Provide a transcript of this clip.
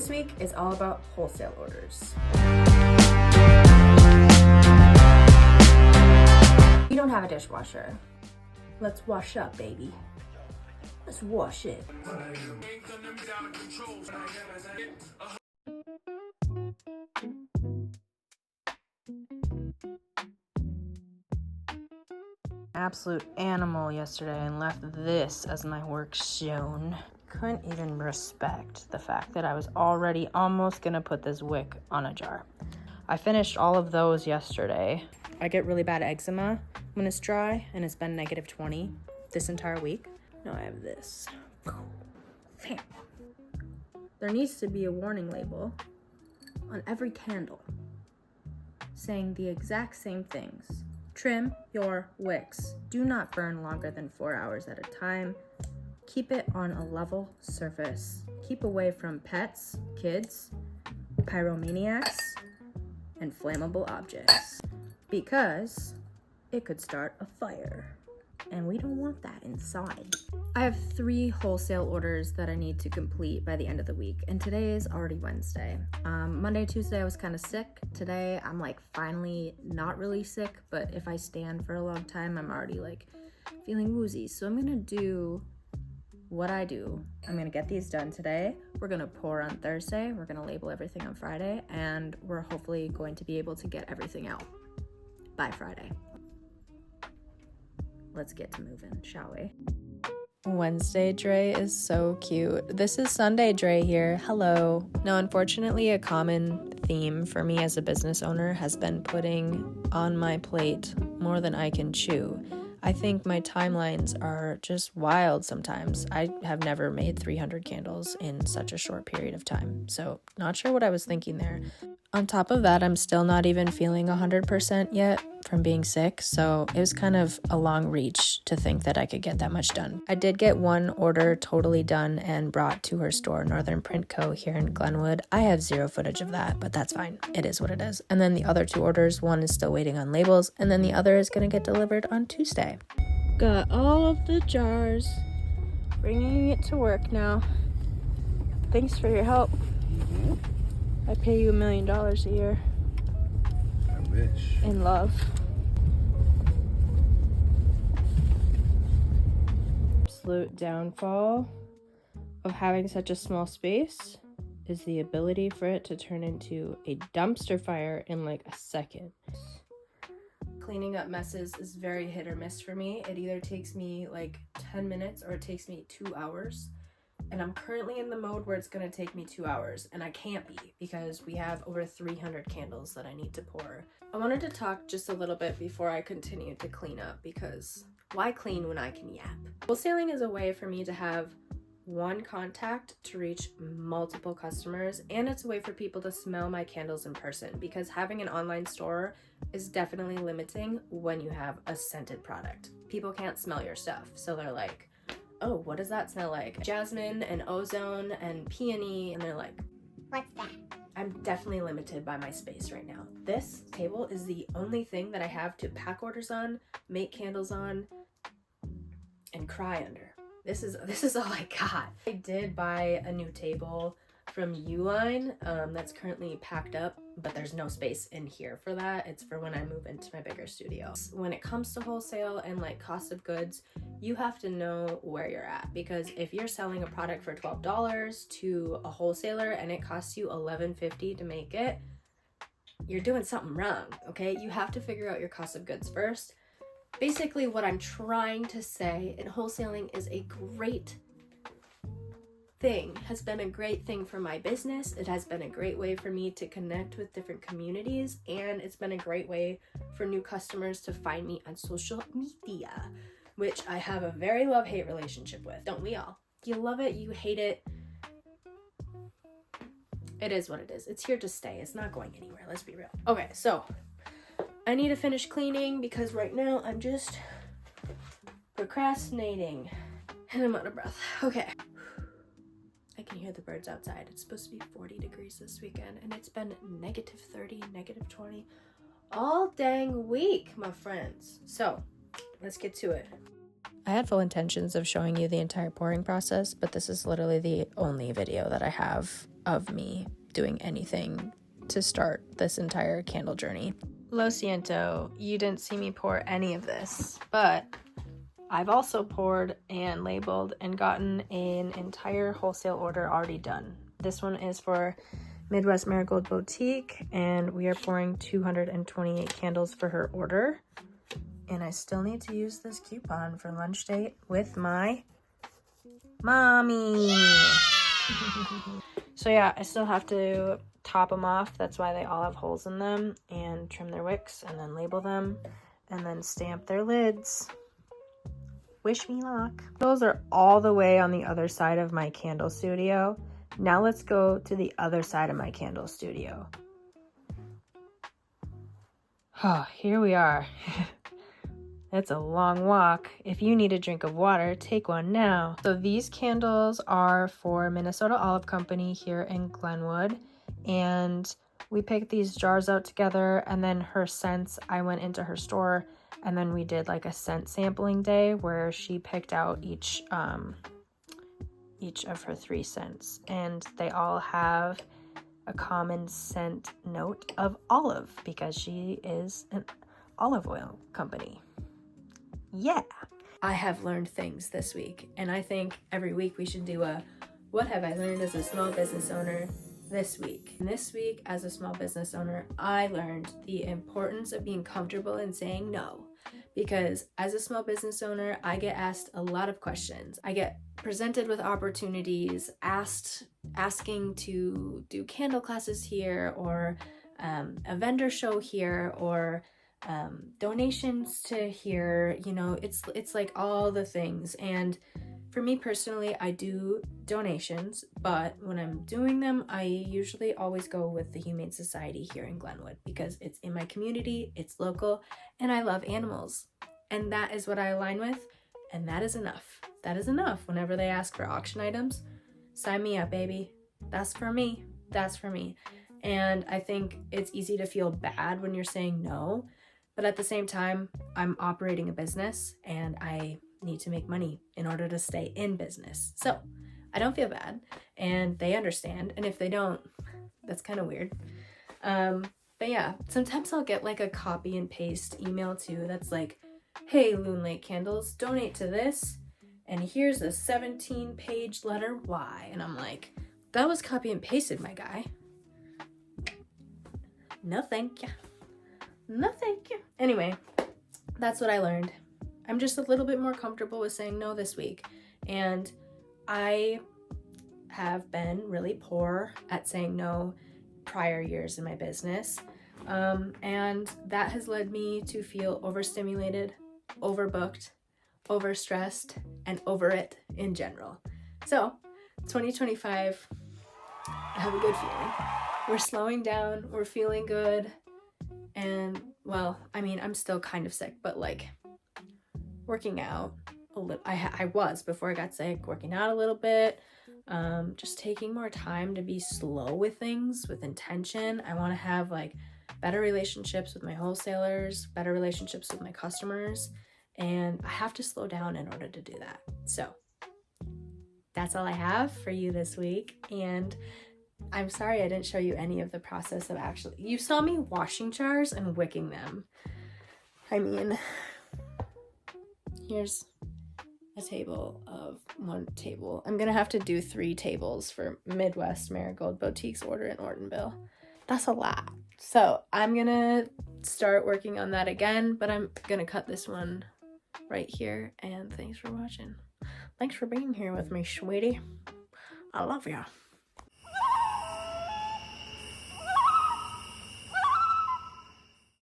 This week is all about wholesale orders. You don't have a dishwasher. Let's wash up, baby. Let's wash it. Absolute animal yesterday and left this as my work zone. Couldn't even respect the fact that I was already almost gonna put this wick on a jar. I finished all of those yesterday. I get really bad eczema when it's dry, and it's been -20 this entire week. Now I have this. There needs to be a warning label on every candle saying the exact same things. Trim your wicks. Do not burn longer than 4 hours at a time. Keep it on a level surface. Keep away from pets, kids, pyromaniacs, and flammable objects, because it could start a fire, and we don't want that inside. I have 3 wholesale orders that I need to complete by the end of the week, and today is already Wednesday. Monday, Tuesday I was kind of sick. Today I'm like finally not really sick, but if I stand for a long time I'm already like feeling woozy. So I'm gonna do what I do. I'm gonna get these done today. We're gonna pour on Thursday. We're gonna label everything on Friday, and we're hopefully going to be able to get everything out by Friday. Let's get to moving, shall we? Wednesday Dre is so cute. This is Sunday Dre here. Hello. Now, unfortunately, a common theme for me as a business owner has been putting on my plate more than I can chew. I think my timelines are just wild sometimes. I have never made 300 candles in such a short period of time, so not sure what I was thinking there. On top of that, I'm still not even feeling 100% yet from being sick, so it was kind of a long reach to think that I could get that much done. I did get one order totally done and brought to her store, Northern Print Co. here in Glenwood. I have 0 footage of that, but that's fine. It is what it is. And then the other 2 orders, one is still waiting on labels, and then the other is going to get delivered on Tuesday. Got all of the jars. Bringing it to work now. Thanks for your help. I pay you $1 million a year. I wish. In love. Absolute downfall of having such a small space is the ability for it to turn into a dumpster fire in like a second. Cleaning up messes is very hit or miss for me. It either takes me like 10 minutes or it takes me 2 hours. And I'm currently in the mode where it's gonna take me 2 hours, and I can't be because we have over 300 candles that I need to pour. I wanted to talk just a little bit before I continue to clean up, because why clean when I can yap? Wholesaling is a way for me to have one contact to reach multiple customers, and it's a way for people to smell my candles in person, because having an online store is definitely limiting when you have a scented product. People can't smell your stuff, so they're like, oh, what does that smell like? Jasmine and ozone and peony, and they're like, what's that? I'm definitely limited by my space right now. This table is the only thing that I have to pack orders on, make candles on, and cry under. This is all I got. I did buy a new table from Uline that's currently packed up, but there's no space in here for that. It's for when I move into my bigger studio. When it comes to wholesale and like cost of goods, you have to know where you're at, because if you're selling a product for $12 to a wholesaler and it costs you $11.50 to make it, you're doing something wrong, okay? You have to figure out your cost of goods first. Basically, what I'm trying to say, and wholesaling is a great thing, has been a great thing for my business. It has been a great way for me to connect with different communities, and it's been a great way for new customers to find me on social media, which I have a very love-hate relationship with. Don't we all? You love it, you hate it. It is what it is. It's here to stay. It's not going anywhere, let's be real. Okay, so I need to finish cleaning because right now I'm just procrastinating and I'm out of breath. Okay. I can hear the birds outside. It's supposed to be 40 degrees this weekend, and it's been -30, -20 all dang week, my friends. So let's get to it. I had full intentions of showing you the entire pouring process, but this is literally the only video that I have of me doing anything to start this entire candle journey. Lo siento, you didn't see me pour any of this, but I've also poured and labeled and gotten an entire wholesale order already done. This one is for Midwest Marigold Boutique, and we are pouring 228 candles for her order. And I still need to use this coupon for lunch date with my mommy. So yeah, I still have to top them off. That's why they all have holes in them, and trim their wicks, and then label them, and then stamp their lids. Wish me luck. Those are all the way on the other side of my candle studio. Now let's go to the other side of my candle studio. Oh, here we are. It's a long walk. If you need a drink of water, take one now. So these candles are for Minnesota Olive Company here in Glenwood. And we picked these jars out together, and then her scents, I went into her store, and then we did like a scent sampling day where she picked out each of her 3 scents, and they all have a common scent note of olive because she is an olive oil company. Yeah. I have learned things this week, and I think every week we should do a what have I learned as a small business owner this week. And this week as a small business owner, I learned the importance of being comfortable in saying no. Because as a small business owner, I get asked a lot of questions. I get presented with opportunities, asking to do candle classes here, or a vendor show here, or donations to here. You know, it's like all the things. And for me personally, I do donations, but when I'm doing them, I usually always go with the Humane Society here in Glenwood because it's in my community, it's local, and I love animals. And that is what I align with, and that is enough. That is enough. Whenever they ask for auction items, sign me up, baby. That's for me. That's for me. And I think it's easy to feel bad when you're saying no, but at the same time, I'm operating a business and I need to make money in order to stay in business. So I don't feel bad, and they understand. And if they don't, that's kind of weird. But yeah, sometimes I'll get like a copy and paste email too that's like, hey, Loon Lake Candles, donate to this, and here's a 17-page letter why. And I'm like, that was copy and pasted, my guy. No thank you. No thank you. Anyway, that's what I learned. I'm just a little bit more comfortable with saying no this week. And I have been really poor at saying no prior years in my business. And that has led me to feel overstimulated, overbooked, overstressed, and over it in general. So 2025, I have a good feeling. We're slowing down, we're feeling good. And well, I mean, I'm still kind of sick, but like working out a little. I was before I got sick, working out a little bit, just taking more time to be slow with things with intention. I want to have like better relationships with my wholesalers, better relationships with my customers, and I have to slow down in order to do that. So that's all I have for you this week, and I'm sorry I didn't show you any of the process of actually, you saw me washing jars and wicking them. I mean, here's a table of 1 table. I'm gonna have to do 3 tables for Midwest Marigold Boutique's order in Ortonville. That's a lot. So I'm gonna start working on that again, but I'm gonna cut this one right here. And thanks for watching. Thanks for being here with me, sweetie. I love ya.